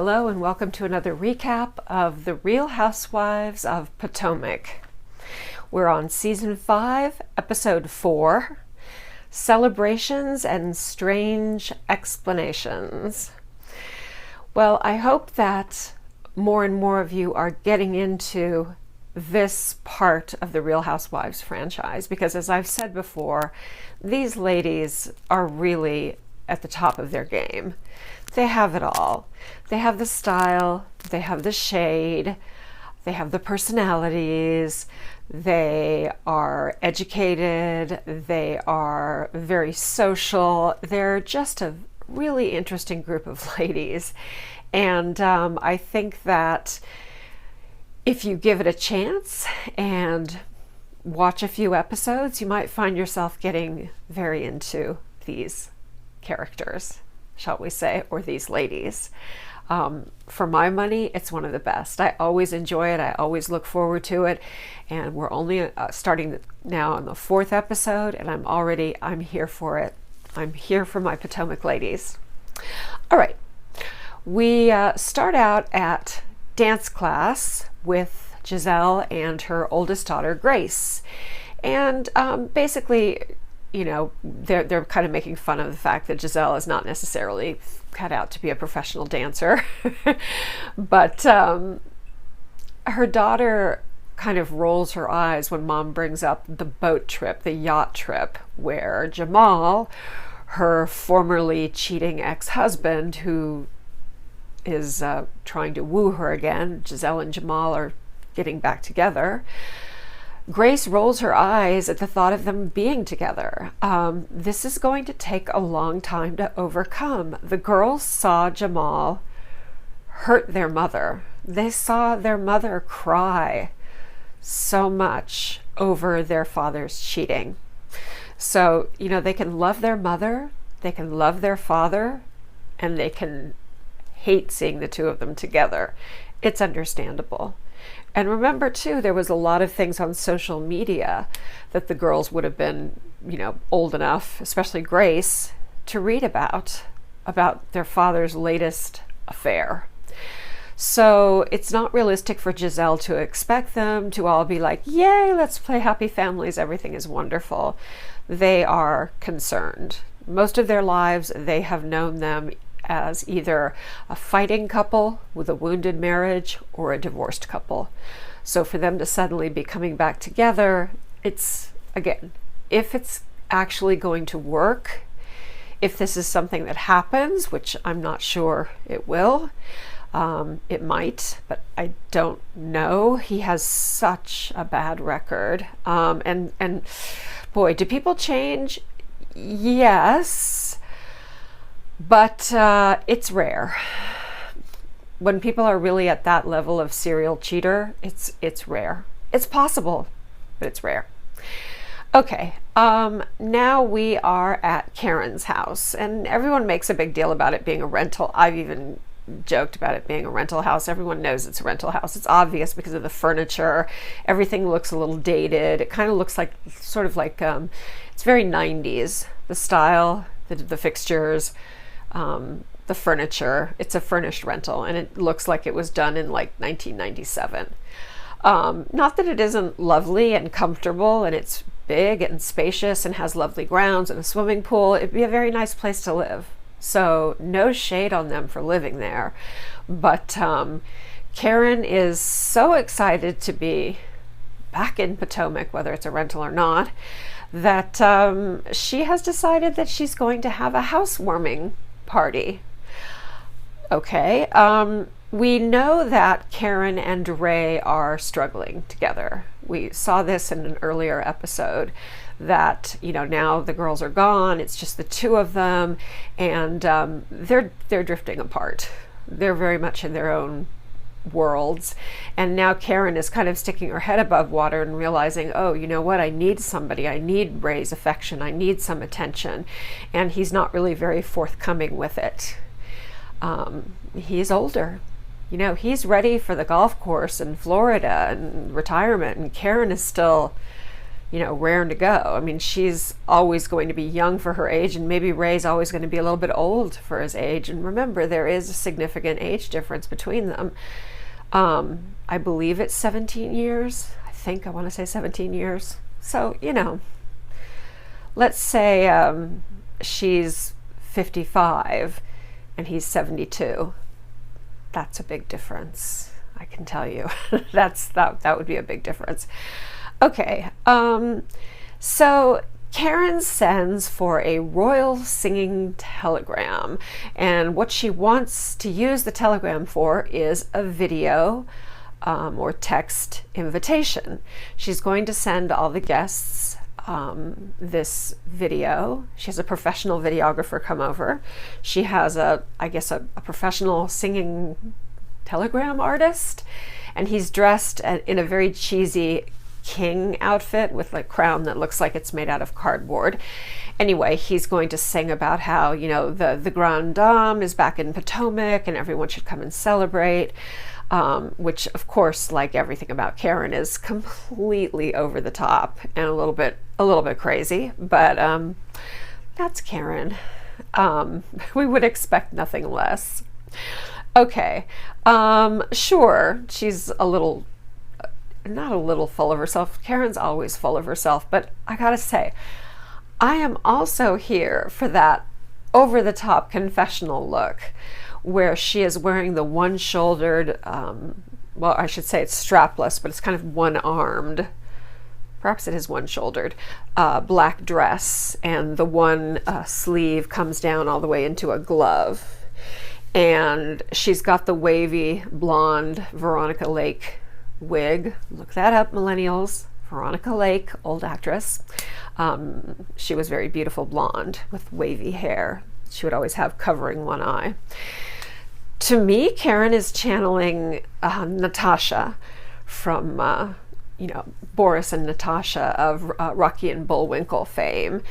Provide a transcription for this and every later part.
Hello and welcome to another recap of the Real Housewives of Potomac. We're on season 5, episode 4, Celebrations and Strange Explanations. Well, I hope that more and more of you are getting into this part of the Real Housewives franchise because, as I've said before, these ladies are really at the top of their game. They have it all. They have the style, they have the shade, they have the personalities, they are educated, they are very social. They're just a really interesting group of ladies. And I think that if you give it a chance and watch a few episodes, you might find yourself getting very into these characters, shall we say, or these ladies. For my money, it's one of the best. I always enjoy it. I always look forward to it. And we're only starting now on the 4th episode, and I'm here for it. I'm here for my Potomac ladies. All right. We start out at dance class with Gizelle and her oldest daughter, Grace. And basically, you know, they're kind of making fun of the fact that Gizelle is not necessarily cut out to be a professional dancer. But her daughter kind of rolls her eyes when mom brings up the boat trip, the yacht trip, where Jamal, her formerly cheating ex-husband, who is trying to woo her again, Gizelle and Jamal are getting back together. Grace rolls her eyes at the thought of them being together. This is going to take a long time to overcome. The girls saw Jamal hurt their mother. They saw their mother cry so much over their father's cheating. So, you know, they can love their mother, they can love their father, and they can hate seeing the two of them together. It's understandable. And remember, too, there was a lot of things on social media that the girls would have been, you know, old enough, especially Grace, to read about their father's latest affair. So it's not realistic for Gizelle to expect them to all be like, yay, let's play happy families, everything is wonderful. They are concerned. Most of their lives, they have known them as either a fighting couple with a wounded marriage or a divorced couple. So for them to suddenly be coming back together, it's, again, if it's actually going to work, if this is something that happens, which I'm not sure it will, it might, but I don't know. He has such a bad record. And boy, do people change? Yes. But it's rare. When people are really at that level of serial cheater, it's rare. It's possible, but it's rare. Okay, now we are at Karen's house, and everyone makes a big deal about it being a rental. I've even joked about it being a rental house. Everyone knows it's a rental house. It's obvious because of the furniture. Everything looks a little dated. It kind of looks like, sort of like, it's very 90s. The style, the fixtures, the furniture. It's a furnished rental, and it looks like it was done in like 1997. Not that it isn't lovely and comfortable, and it's big and spacious and has lovely grounds and a swimming pool. It'd be a very nice place to live. So no shade on them for living there. But Karen is so excited to be back in Potomac, whether it's a rental or not, that she has decided that she's going to have a housewarming party. Okay, we know that Karen and Ray are struggling together. We saw this in an earlier episode that, you know, now the girls are gone, it's just the two of them, and they're drifting apart. They're very much in their own worlds, and now Karen is kind of sticking her head above water and realizing, oh, you know what, I need somebody, I need Ray's affection, I need some attention, and he's not really very forthcoming with it. He's older, you know, he's ready for the golf course in Florida and retirement, and Karen is still raring to go. I mean, she's always going to be young for her age, and maybe Ray's always going to be a little bit old for his age. And remember, there is a significant age difference between them. I believe it's 17 years. I want to say 17 years. So, let's say she's 55 and he's 72. That's a big difference. I can tell you. that would be a big difference. Okay, so Karen sends for a royal singing telegram, and what she wants to use the telegram for is a video or text invitation. She's going to send all the guests this video. She has a professional videographer come over. She has a professional singing telegram artist, and he's dressed in a very cheesy king outfit with a crown that looks like it's made out of cardboard. Anyway, he's going to sing about how, the Grande Dame is back in Potomac and everyone should come and celebrate, which of course, like everything about Karen, is completely over the top and a little bit crazy, but that's Karen. We would expect nothing less. Okay, sure, she's not a little full of herself. Karen's always full of herself, but I gotta say, I am also here for that over-the-top confessional look where she is wearing the one-shouldered, well, I should say it's strapless, but it's kind of one-armed, perhaps it is one-shouldered, black dress, and the one sleeve comes down all the way into a glove. And she's got the wavy blonde Veronica Lake wig. Look that up, millennials. Veronica Lake, old actress. She was very beautiful blonde with wavy hair. She would always have covering one eye. To me, Karen is channeling Natasha from Boris and Natasha of Rocky and Bullwinkle fame,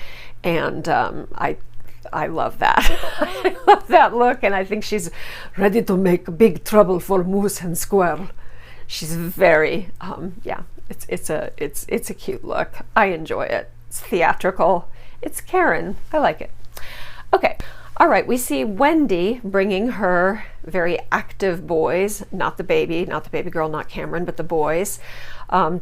and I love that. I love that look, and I think she's ready to make big trouble for Moose and Squirrel. She's very, it's a cute look. I enjoy it. It's theatrical. It's Karen. I like it. Okay. All right. We see Wendy bringing her very active boys, not the baby girl, not Cameron, but the boys,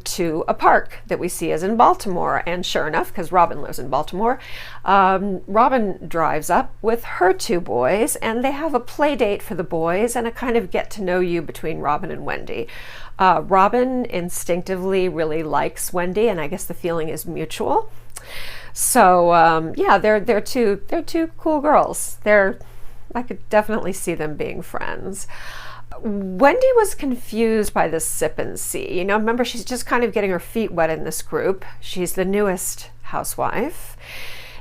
to a park that we see is in Baltimore. And sure enough, because Robin lives in Baltimore, Robin drives up with her two boys, and they have a play date for the boys and a kind of get to know you between Robin and Wendy. Robin instinctively really likes Wendy, and I guess the feeling is mutual. So they're two cool girls. I could definitely see them being friends. Wendy was confused by this sip and see. Remember, she's just kind of getting her feet wet in this group. She's the newest housewife.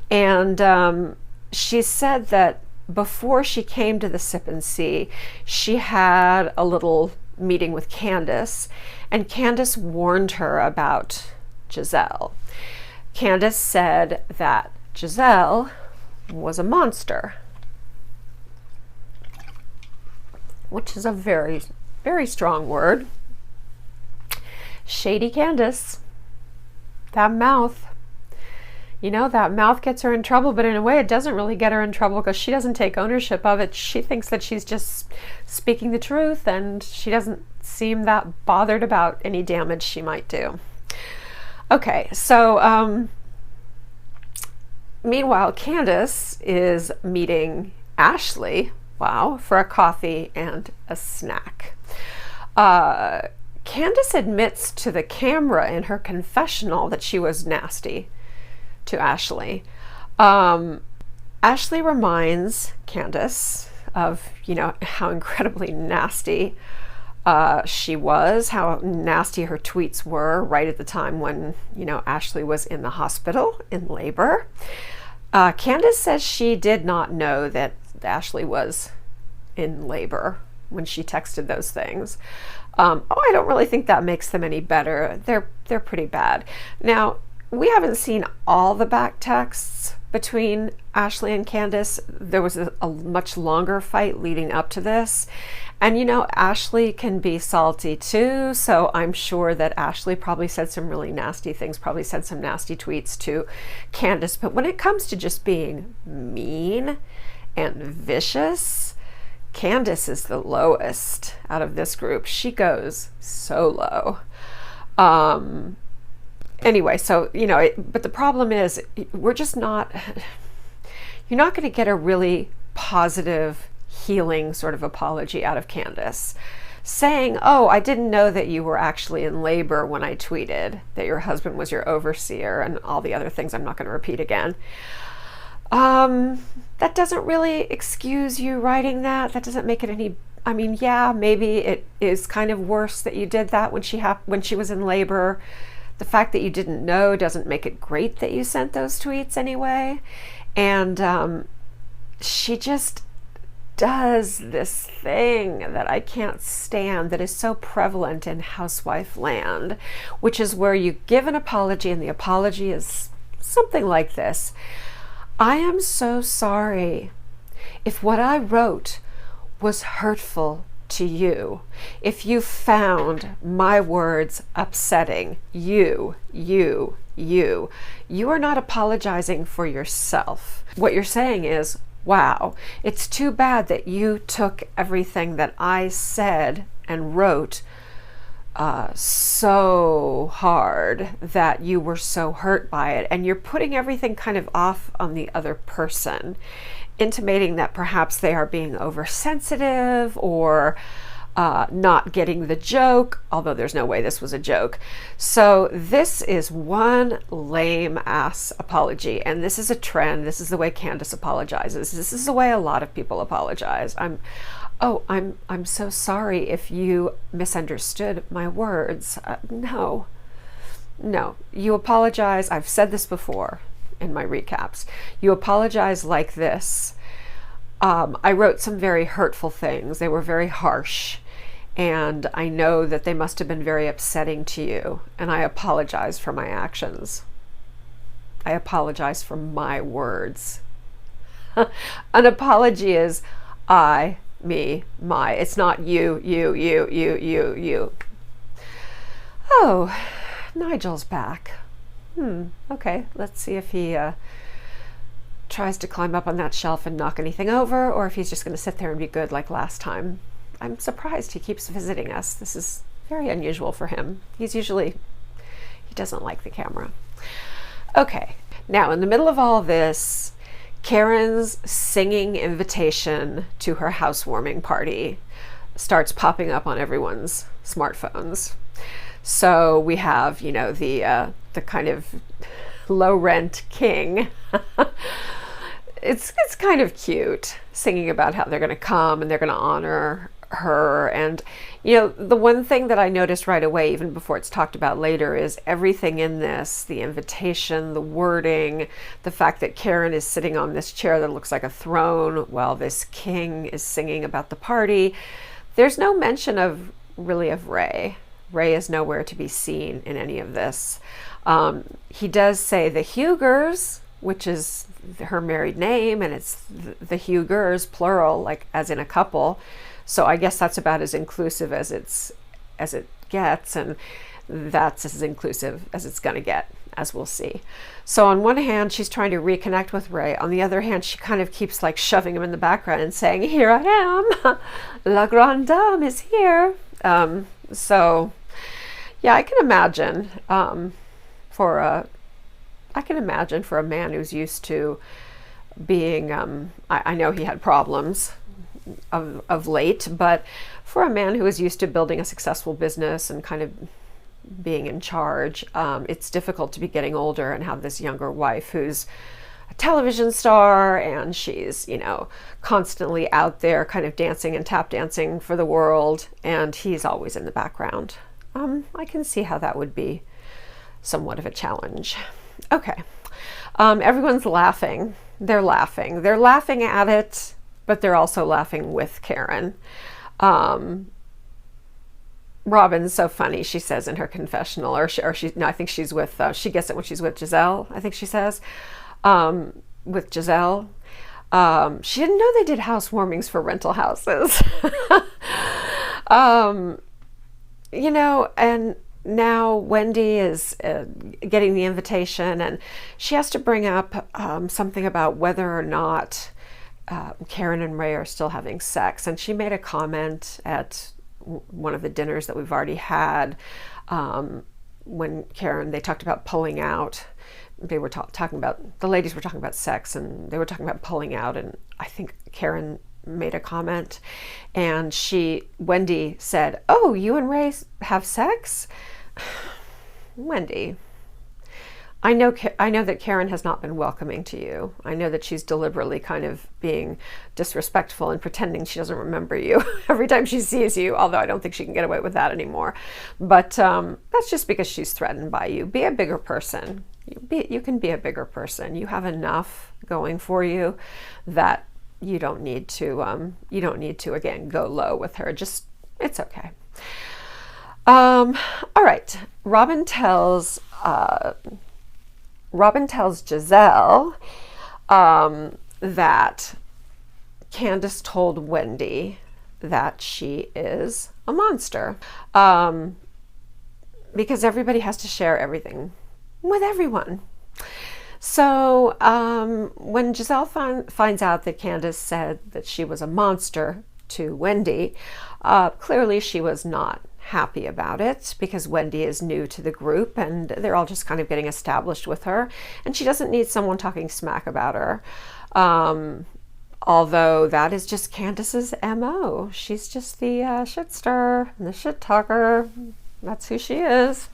And she said that before she came to the sip and see, she had a little meeting with Candiace, and Candiace warned her about Gizelle. Candiace said that Gizelle was a monster, which is a very, very strong word. Shady Candiace. That mouth. That mouth gets her in trouble, but in a way it doesn't really get her in trouble because she doesn't take ownership of it. She thinks that she's just speaking the truth, and she doesn't seem that bothered about any damage she might do. Okay, so meanwhile, Candiace is meeting Ashley, for a coffee and a snack. Candiace admits to the camera in her confessional that she was nasty to Ashley. Ashley reminds Candiace of, how incredibly nasty she was, how nasty her tweets were right at the time when, Ashley was in the hospital in labor. Candiace says she did not know that Ashley was in labor when she texted those things. I don't really think that makes them any better. They're pretty bad. Now, we haven't seen all the back texts between Ashley and Candiace. There was a much longer fight leading up to this, And you know, Ashley can be salty too, so I'm sure that Ashley probably said some really nasty things, probably said some nasty tweets to Candiace. But when it comes to just being mean and vicious, Candiace is the lowest out of this group. She goes so low. Anyway, so, you know, but the problem is we're just not, you're not going to get a really positive, healing sort of apology out of Candiace. Saying, oh, I didn't know that you were actually in labor when I tweeted that your husband was your overseer, and all the other things I'm not going to repeat again. That doesn't really excuse you writing that. That doesn't make it any, I mean, yeah, maybe it is kind of worse that you did that when she was in labor. The fact that you didn't know doesn't make it great that you sent those tweets anyway. And she just does this thing that I can't stand, that is so prevalent in housewife land, which is where you give an apology and the apology is something like this. I am so sorry if what I wrote was hurtful to you, if you found my words upsetting, you are not apologizing for yourself. What you're saying is, wow, it's too bad that you took everything that I said and wrote so hard, that you were so hurt by it, and you're putting everything kind of off on the other person, intimating that perhaps they are being oversensitive or not getting the joke, although there's no way this was a joke. So this is one lame ass apology, and this is a trend. This is the way Candiace apologizes. This is the way a lot of people apologize. I'm so sorry if you misunderstood my words. No, you apologize. I've said this before in my recaps. You apologize like this. I wrote some very hurtful things. They were very harsh, and I know that they must have been very upsetting to you, and I apologize for my actions. I apologize for my words. An apology is I, me, my. It's not you. Oh, Nigel's back. Okay, let's see if he tries to climb up on that shelf and knock anything over, or if he's just going to sit there and be good like last time. I'm surprised he keeps visiting us. This is very unusual for him. He doesn't like the camera. Okay, now in the middle of all this, Karen's singing invitation to her housewarming party starts popping up on everyone's smartphones. So we have, you know, the kind of low rent king. It's kind of cute, singing about how they're going to come and they're going to honor her. And you know, the one thing that I noticed right away, even before it's talked about later, is everything in this, the invitation, the wording, the fact that Karen is sitting on this chair that looks like a throne while this king is singing about the party. There's no mention of Ray. Ray is nowhere to be seen in any of this. He does say the Hugers, which is her married name, and it's the Hugers, plural, like as in a couple. So I guess that's about as inclusive as it gets, and that's as inclusive as it's gonna get, as we'll see. So on one hand, she's trying to reconnect with Ray. On the other hand, she kind of keeps like shoving him in the background and saying, "Here I am, La Grande Dame is here." So yeah, I can imagine for a man who's used to being, I know he had problems of late, but for a man who is used to building a successful business and kind of being in charge, it's difficult to be getting older and have this younger wife who's a television star, and she's, you know, constantly out there kind of dancing and tap dancing for the world, and he's always in the background. I can see how that would be somewhat of a challenge. Okay. Everyone's laughing. They're laughing at it, but they're also laughing with Karen. Robin's so funny, she says in her confessional, I think she's with, she gets it when she's with Gizelle, I think she says, with Gizelle. She didn't know they did housewarmings for rental houses. You know, and now Wendy is getting the invitation, and she has to bring up something about whether or not Karen and Ray are still having sex. And she made a comment at one of the dinners that we've already had when they talked about pulling out. They were talking about, the ladies were talking about sex, and they were talking about pulling out, and I think Karen made a comment, and Wendy said, "Oh, you and Ray have sex?" Wendy, I know that Karen has not been welcoming to you. I know that she's deliberately kind of being disrespectful and pretending she doesn't remember you every time she sees you, although I don't think she can get away with that anymore. But that's just because she's threatened by you. Be a bigger person. You can be a bigger person. You have enough going for you that you don't need to again go low with her. Just, it's okay. All right. Robin tells Gizelle that Candiace told Wendy that she is a monster, because everybody has to share everything with everyone. So when Gizelle finds out that Candiace said that she was a monster to Wendy, clearly she was not happy about it, because Wendy is new to the group and they're all just kind of getting established with her, and she doesn't need someone talking smack about her. Although that is just Candiace's MO. She's just the shit stirrer and the shit talker. That's who she is.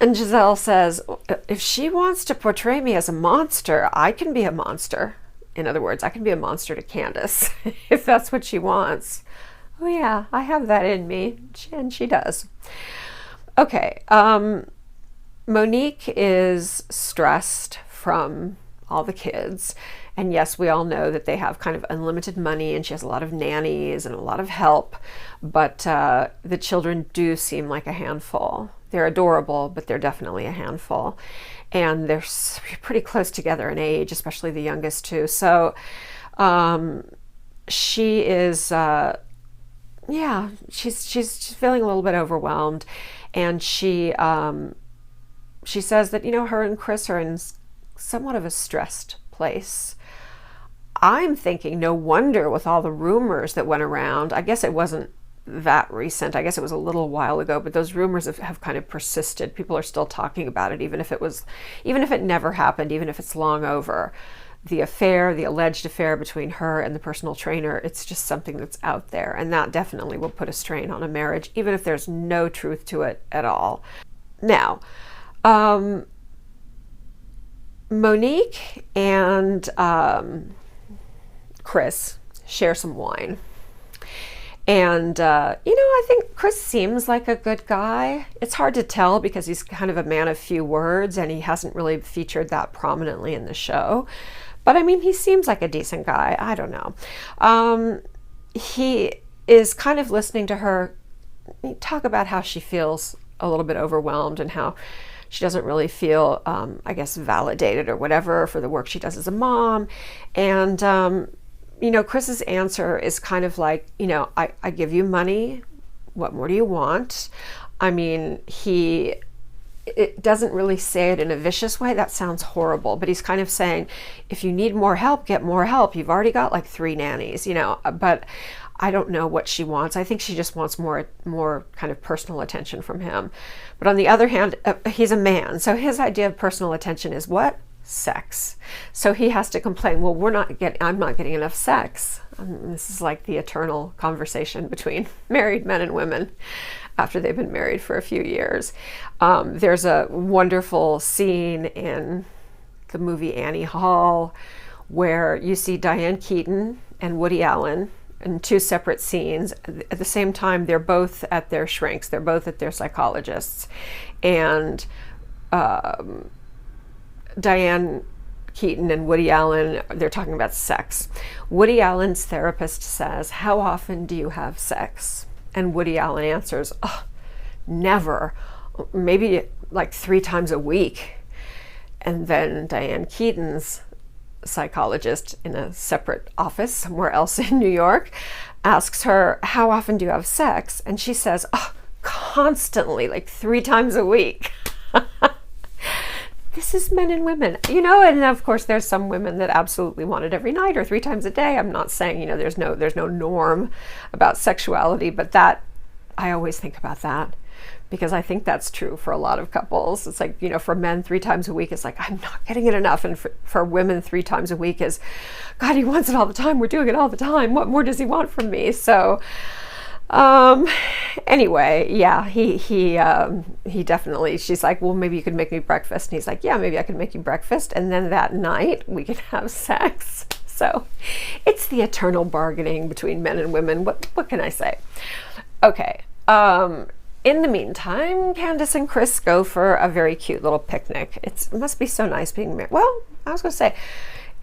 And Gizelle says, if she wants to portray me as a monster, I can be a monster. In other words, I can be a monster to Candiace if that's what she wants. Oh yeah, I have that in me, and she does. Okay, Monique is stressed from all the kids. And yes, we all know that they have kind of unlimited money, and she has a lot of nannies and a lot of help, but the children do seem like a handful. They're adorable, but they're definitely a handful. And they're pretty close together in age, especially the youngest two. So she is, she's feeling a little bit overwhelmed. And she says that, her and Chris are in somewhat of a stressed place. I'm thinking, no wonder with all the rumors that went around. I guess it wasn't that recent. I guess it was a little while ago, but those rumors have kind of persisted. People are still talking about it, even if it never happened, even if it's long over. The alleged affair between her and the personal trainer, it's just something that's out there, and that definitely will put a strain on a marriage, even if there's no truth to it at all. Now, Monique and Chris share some wine. And, I think Chris seems like a good guy. It's hard to tell because he's kind of a man of few words, and he hasn't really featured that prominently in the show. But I mean, he seems like a decent guy. I don't know. He is kind of listening to her talk about how she feels a little bit overwhelmed and how she doesn't really feel, validated or whatever for the work she does as a mom. And, Chris's answer is kind of like, I give you money. What more do you want? I mean, it doesn't really say it in a vicious way. That sounds horrible, but he's kind of saying, if you need more help, get more help. You've already got like 3 nannies, but I don't know what she wants. I think she just wants more kind of personal attention from him. But on the other hand, he's a man. So his idea of personal attention is what? Sex. So he has to complain, well, I'm not getting enough sex. This is like the eternal conversation between married men and women after they've been married for a few years. There's a wonderful scene in the movie Annie Hall where you see Diane Keaton and Woody Allen in 2 separate scenes. At the same time, they're both at their shrinks. They're both at their psychologists. And Diane Keaton and Woody Allen, they're talking about sex. Woody Allen's therapist says, how often do you have sex? And Woody Allen answers, never, maybe like 3 times a week. And then Diane Keaton's psychologist in a separate office somewhere else in New York, asks her, how often do you have sex? And she says, oh, constantly, like 3 times a week. This is men and women, you know, and of course there's some women that absolutely want it every night or 3 times a day. I'm not saying, you know, there's no norm about sexuality, but that, I always think about that, because I think that's true for a lot of couples. It's like, you know, for men 3 times a week, it's like, I'm not getting it enough. And for women 3 times a week is, God, he wants it all the time. We're doing it all the time. What more does he want from me? So, anyway, yeah, he definitely, she's like, well, maybe you could make me breakfast. And he's like, yeah, maybe I could make you breakfast. And then that night we could have sex. So it's the eternal bargaining between men and women. What can I say? Okay. In the meantime, Candiace and Chris go for a very cute little picnic. It must be so nice being married. Well, I was going to say,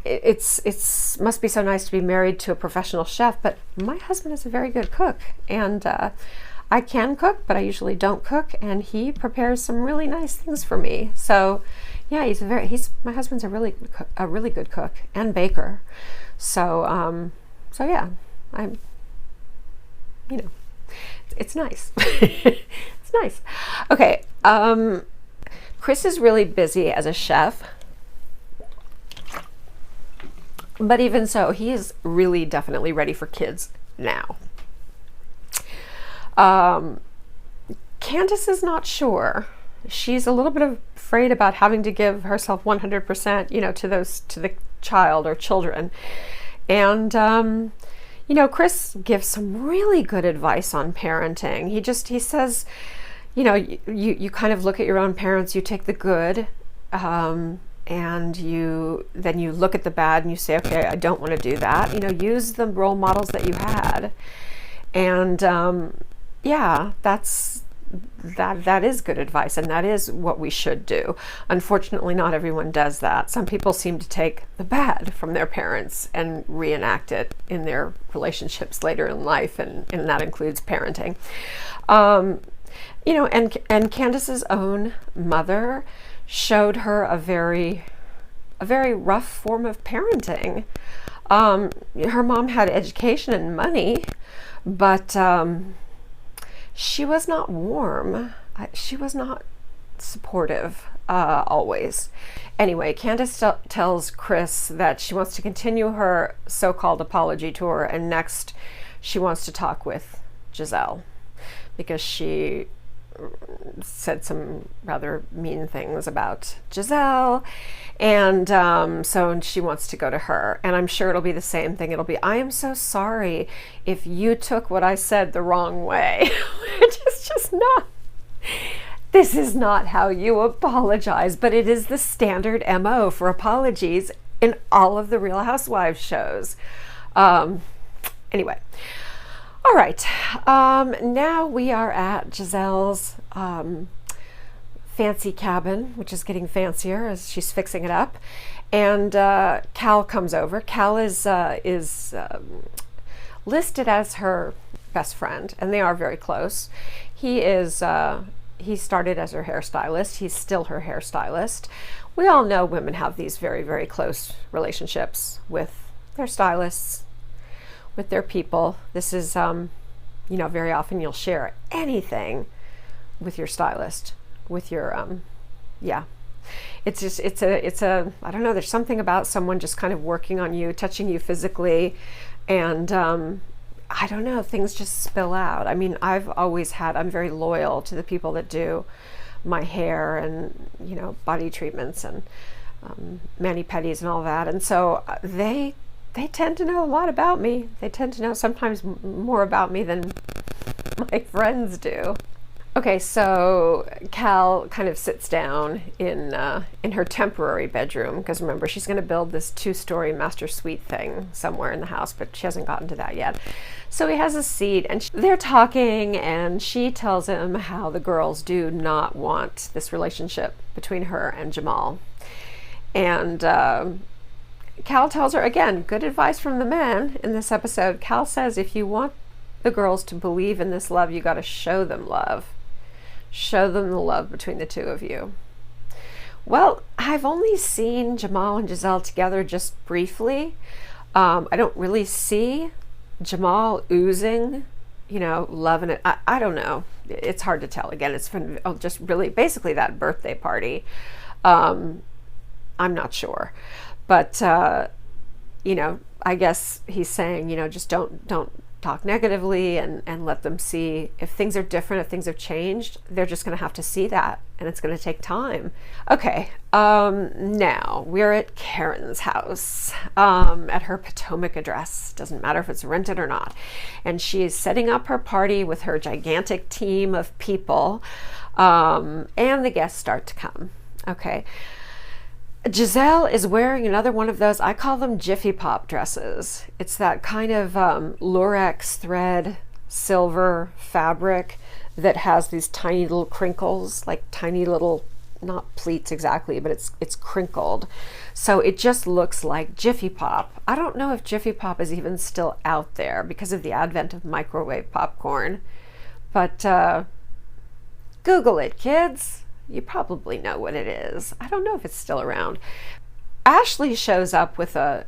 it's must be so nice to be married to a professional chef, but my husband is a very good cook, and I can cook, but I usually don't cook, and he prepares some really nice things for me. So yeah, my husband's a really good cook and baker. So yeah, I'm, you know, it's nice. It's nice. Okay, Chris is really busy as a chef, but even so, he is really definitely ready for kids now. Candiace is not sure. She's a little bit afraid about having to give herself 100%, you know, to the child or children. And, you know, Chris gives some really good advice on parenting. He says, you know, you kind of look at your own parents, you take the good, and then you look at the bad and you say, okay, I don't want to do that. You know, use the role models that you had. And yeah, that is good advice, and that is what we should do. Unfortunately, not everyone does that. Some people seem to take the bad from their parents and reenact it in their relationships later in life, and that includes parenting. You know, and Candiace's own mother showed her a very rough form of parenting. Her mom had education and money, but she was not warm. She was not supportive always. Anyway, Candiace tells Chris that she wants to continue her so-called apology tour, and next she wants to talk with Gizelle, because she said some rather mean things about Gizelle, and so she wants to go to her. And I'm sure it'll be the same thing. It'll be, I am so sorry if you took what I said the wrong way. Which is just not, this is not how you apologize, but it is the standard MO for apologies in all of the Real Housewives shows. Anyway. All right, now we are at Gizelle's fancy cabin, which is getting fancier as she's fixing it up. And Cal comes over. Cal is listed as her best friend, and they are very close. He started as her hairstylist. He's still her hairstylist. We all know women have these very, very close relationships with their stylists, with their people. This is, you know, very often you'll share anything with your stylist, with your, yeah. It's just, it's a, I don't know, there's something about someone just kind of working on you, touching you physically, and I don't know, things just spill out. I mean, I'm very loyal to the people that do my hair and, you know, body treatments and mani-pedis and all that. And so they tend to know a lot about me. They tend to know sometimes more about me than my friends do. Okay, so Cal kind of sits down in her temporary bedroom, because remember, she's going to build this 2-story master suite thing somewhere in the house, but she hasn't gotten to that yet. So he has a seat, and they're talking, and she tells him how the girls do not want this relationship between her and Jamal. And Cal tells her, again, good advice from the men in this episode. Cal says, if you want the girls to believe in this love, you got to show them love. Show them the love between the two of you. Well, I've only seen Jamal and Gizelle together just briefly. I don't really see Jamal oozing, loving it. I don't know. It's hard to tell. Again, it's been just really basically that birthday party. I'm not sure. But, I guess he's saying, just don't talk negatively and let them see if things are different, if things have changed. They're just going to have to see that, and it's going to take time. Okay, now we're at Karen's house, at her Potomac address. Doesn't matter if it's rented or not. And she is setting up her party with her gigantic team of people, and the guests start to come. Okay. Gizelle is wearing another one of those, I call them Jiffy Pop dresses. It's that kind of lurex thread, silver fabric that has these tiny little crinkles, like tiny little, not pleats exactly, but it's crinkled. So it just looks like Jiffy Pop. I don't know if Jiffy Pop is even still out there because of the advent of microwave popcorn. But Google it, kids. You probably know what it is. I don't know if it's still around. Ashley shows up with an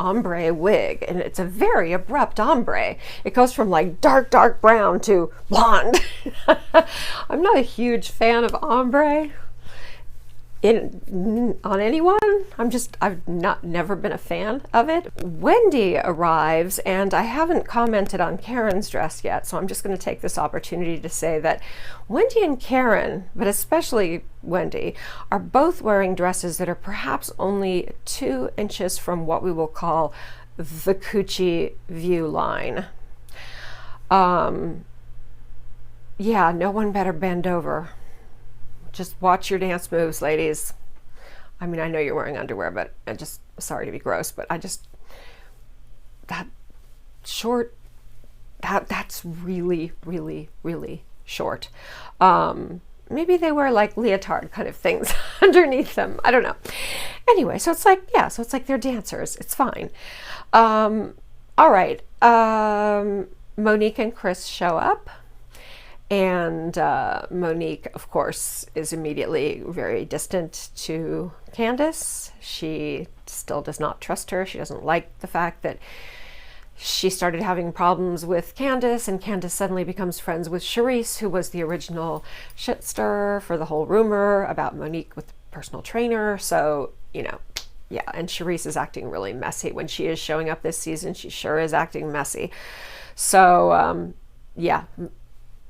ombre wig, and it's a very abrupt ombre. It goes from like dark brown to blonde. I'm not a huge fan of ombre on anyone. I've never been a fan of it. Wendy arrives, and I haven't commented on Karen's dress yet, so I'm just going to take this opportunity to say that Wendy and Karen, but especially Wendy, are both wearing dresses that are perhaps only 2 inches from what we will call the coochie view line. Yeah, no one better bend over. Just watch your dance moves, ladies. I mean, I know you're wearing underwear, but sorry to be gross, but that short, that's really, really, really short. Maybe they wear like leotard kind of things underneath them. I don't know. Anyway, so it's like they're dancers. It's fine. All right. Monique and Chris show up. And Monique, of course, is immediately very distant to Candiace. She still does not trust her. She doesn't like the fact that she started having problems with Candiace, and Candiace suddenly becomes friends with Charisse, who was the original shit stirrer for the whole rumor about Monique with the personal trainer. So, yeah, and Charisse is acting really messy. When she is showing up this season, she sure is acting messy. So, yeah.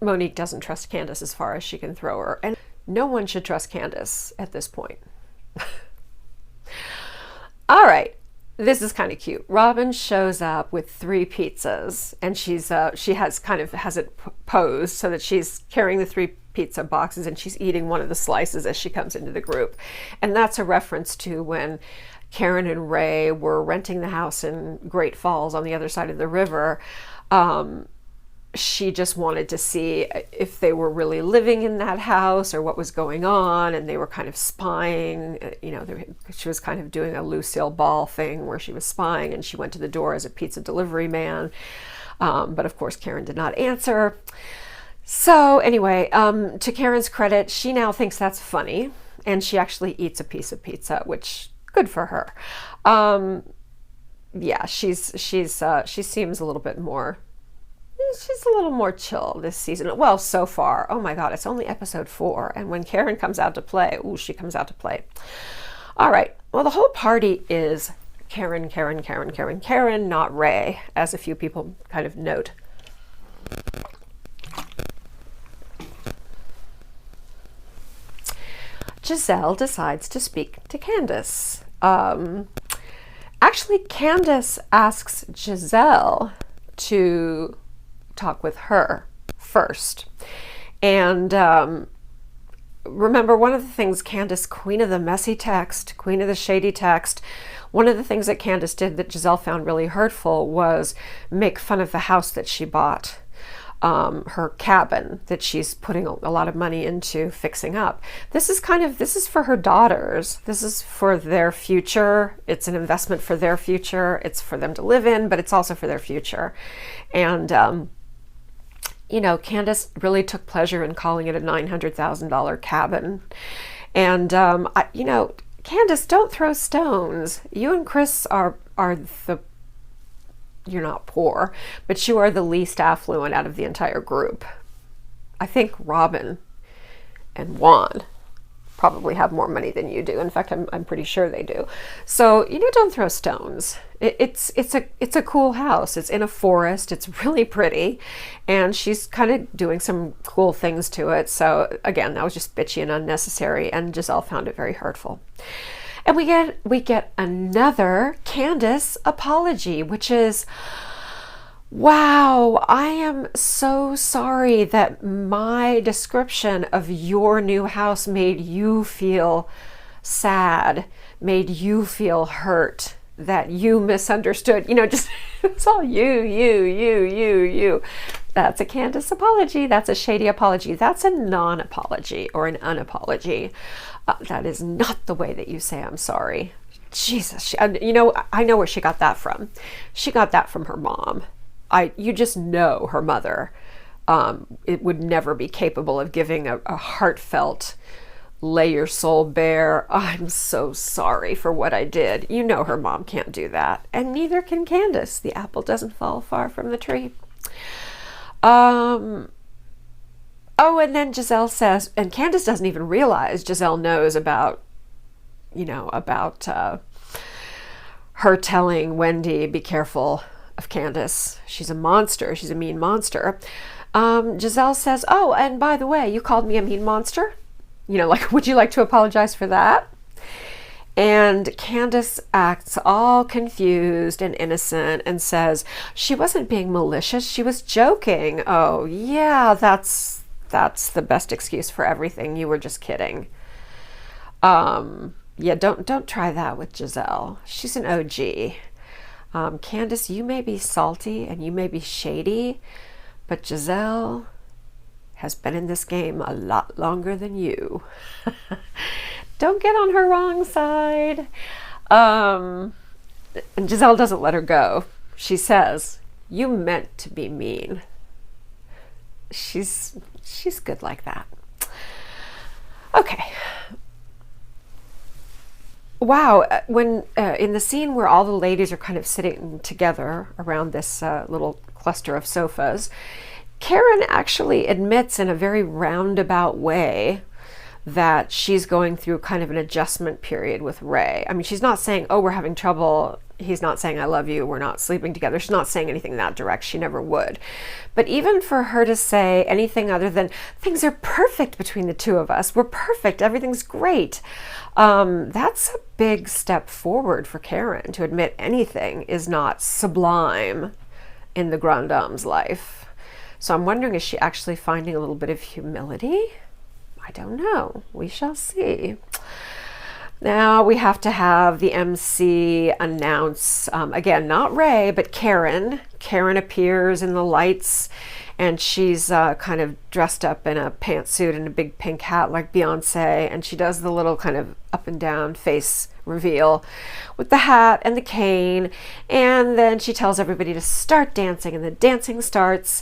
Monique doesn't trust Candiace as far as she can throw her. And no one should trust Candiace at this point. All right. This is kind of cute. Robin shows up with 3 pizzas, and she has it posed so that she's carrying the 3 pizza boxes, and she's eating one of the slices as she comes into the group. And that's a reference to when Karen and Ray were renting the house in Great Falls on the other side of the river. She just wanted to see if they were really living in that house or what was going on, and they were kind of spying. She was kind of doing a Lucille Ball thing where she was spying, and she went to the door as a pizza delivery man. But of course, Karen did not answer. So anyway, to Karen's credit, she now thinks that's funny, and she actually eats a piece of pizza, which good for her. Yeah, she seems a little bit more. She's a little more chill this season. Well, so far. Oh my God, it's only episode 4. And when Karen comes out to play, she comes out to play. All right. Well, the whole party is Karen, not Ray, as a few people kind of note. Gizelle decides to speak to Candiace. Actually, Candiace asks Gizelle to talk with her first. And remember, one of the things Candiace, queen of the messy text, queen of the shady text, one of the things that Candiace did that Gizelle found really hurtful was make fun of the house that she bought, her cabin that she's putting a lot of money into fixing up. This is for her daughters. This is for their future. It's an investment for their future. It's for them to live in, but it's also for their future. And, Candiace really took pleasure in calling it a $900,000 cabin. And, you know, Candiace, don't throw stones. You and Chris are the, you're not poor, but you are the least affluent out of the entire group. I think Robin and Juan probably have more money than you do. In fact, I'm pretty sure they do. So, you know, don't throw stones. It's a cool house. It's in a forest. It's really pretty, and she's kind of doing some cool things to it. So again, that was just bitchy and unnecessary, and Gizelle found it very hurtful. And we get another Candiace apology, which is, wow, I am so sorry that my description of your new house made you feel sad, made you feel hurt, that you misunderstood. You know, just it's all you. That's a Candiace apology. That's a Shady apology. That's a non-apology or an unapology. That is not the way that you say I'm sorry. Jesus, you know, I know where she got that from. She got that from her mom. You just know her mother it would never be capable of giving a heartfelt, lay your soul bare, I'm so sorry for what I did. You know her mom can't do that, and neither can Candiace. The apple doesn't fall far from the tree. Oh, and then Gizelle says, and Candiace doesn't even realize Gizelle knows about, you know, about her telling Wendy, be careful of Candiace. She's a monster. She's a mean monster. Gizelle says, oh, and by the way, you called me a mean monster? You know, like, would you like to apologize for that? And Candiace acts all confused and innocent and says, she wasn't being malicious. She was joking. Oh, yeah, that's the best excuse for everything. You were just kidding. Yeah, don't try that with Gizelle. She's an OG. Candiace, you may be salty and you may be shady, but Gizelle has been in this game a lot longer than you. Don't get on her wrong side. And Gizelle doesn't let her go. She says, you meant to be mean. She's good like that. Okay. Wow, when in the scene where all the ladies are kind of sitting together around this little cluster of sofas, Karen actually admits in a very roundabout way that she's going through kind of an adjustment period with Ray. I mean, she's not saying, oh, we're having trouble. He's not saying, I love you. We're not sleeping together. She's not saying anything that direct. She never would. But even for her to say anything other than, things are perfect between the two of us. We're perfect. Everything's great. That's a big step forward for Karen to admit anything is not sublime in the Grande Dame's life. So I'm wondering, is she actually finding a little bit of humility? I don't know. We shall see. Now we have to have the MC announce, again, not Ray, but Karen. Karen appears in the lights, and she's kind of dressed up in a pantsuit and a big pink hat like Beyonce, and she does the little kind of up and down face reveal with the hat and the cane, and then she tells everybody to start dancing, and the dancing starts.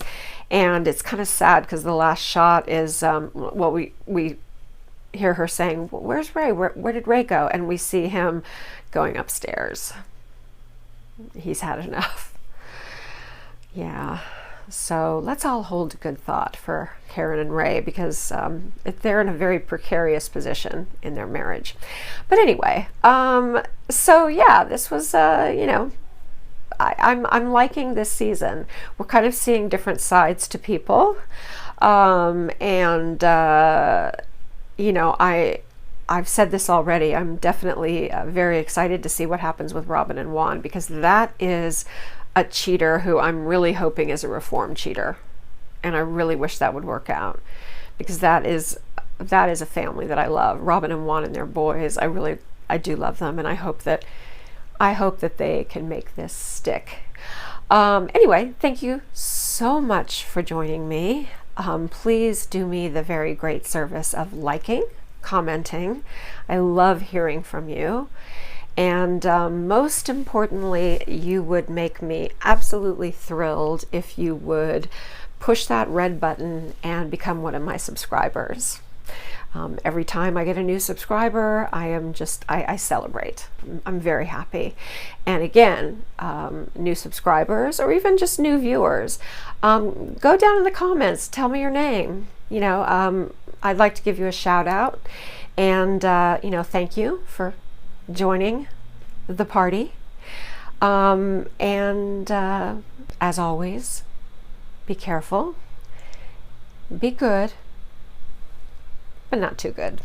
And it's kind of sad because the last shot is, well, we hear her saying, well, where's Ray? Where did Ray go? And we see him going upstairs. He's had enough. Yeah. So let's all hold good thought for Karen and Ray, because they're in a very precarious position in their marriage. But anyway, so yeah, this was, you know, I'm liking this season. We're kind of seeing different sides to people, and you know, I've said this already. I'm definitely very excited to see what happens with Robin and Juan, because that is a cheater who I'm really hoping is a reformed cheater, and I really wish that would work out, because that is a family that I love. Robin and Juan and their boys, I do love them, and I hope that they can make this stick. Anyway, thank you so much for joining me. Please do me the very great service of liking, commenting. I love hearing from you. And most importantly, you would make me absolutely thrilled if you would push that red button and become one of my subscribers. Every time I get a new subscriber, I celebrate. I'm very happy. And again, new subscribers or even just new viewers, go down in the comments, tell me your name. I'd like to give you a shout out, and thank you for joining the party. As always, be careful, be good, but not too good.